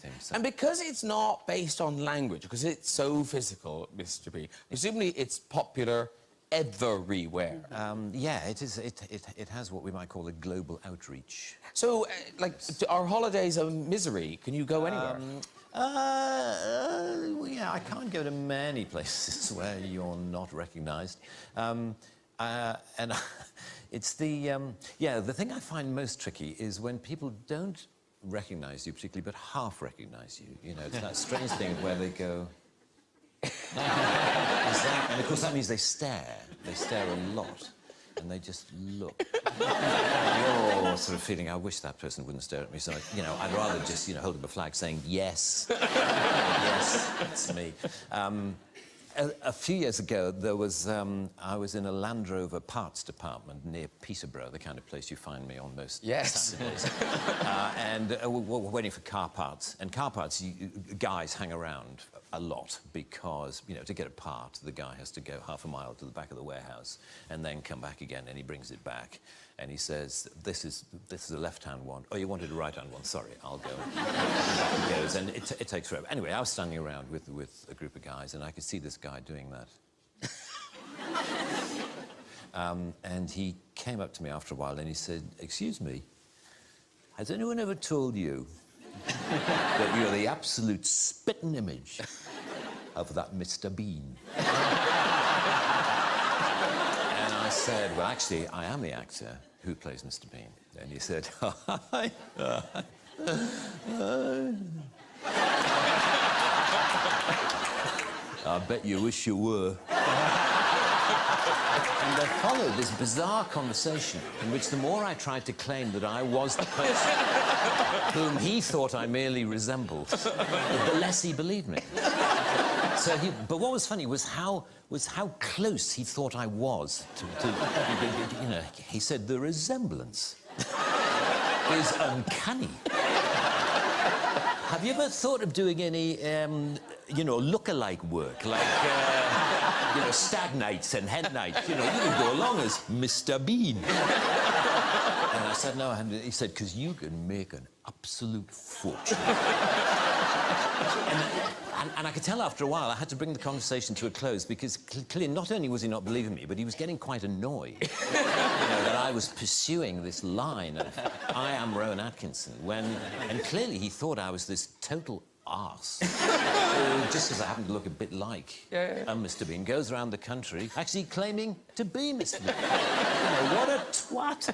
him. So. And because it's not based on language, because it's so physical, Mr. Bean, presumably it's popular everywhere. Yeah, it is. It has what we might call a global outreach. So, like, are holidays a misery? Can you go anywhere? Well, yeah, I can't go to many places where you're not recognised. And it's the... yeah, the thing I find most tricky is when people don't recognise you particularly, but half recognise you. You know, it's that strange thing where they go... And of course that means they stare. They stare a lot, and they just look. You're sort of feeling, I wish that person wouldn't stare at me. So, you know, I'd rather just, you know, hold up a flag saying yes, yes, it's me. A few years ago, there was I was in a Land Rover parts department near Peterborough, the kind of place you find me on most Saturdays. And we're waiting for car parts. And car parts, guys hang around a lot because, you know, to get a part, the guy has to go half a mile to the back of the warehouse and then come back again, and he brings it back. And he says, this is a left-hand one. Oh, you wanted a right-hand one. Sorry, I'll go. And he goes, and it takes forever. Anyway, I was standing around with a group of guys, and I could see this guy doing that. And he came up to me after a while, and he said, excuse me, has anyone ever told you that you're the absolute spitting image of that Mr. Bean? And I said, well, actually, I am the actor who plays Mr. Bean. And he said, I bet you wish you were. And there followed this bizarre conversation in which the more I tried to claim that I was the person whom he thought I merely resembled, the less he believed me. So but what was funny was how close he thought I was to you know, he said the resemblance is uncanny. Have you ever thought of doing any, you know, look-alike work, like, you know, Stag Nights and Hen Nights? You know, you could go along as Mr. Bean. And I said, no, and he said, because you can make an absolute fortune. And I could tell after a while I had to bring the conversation to a close because clearly not only was he not believing me, but he was getting quite annoyed you know, that I was pursuing this line of I am Rowan Atkinson and clearly he thought I was this total arse. Just because I happened to look a bit like Mr. Bean, goes around the country actually claiming to be Mr. Bean. You know, what a twat.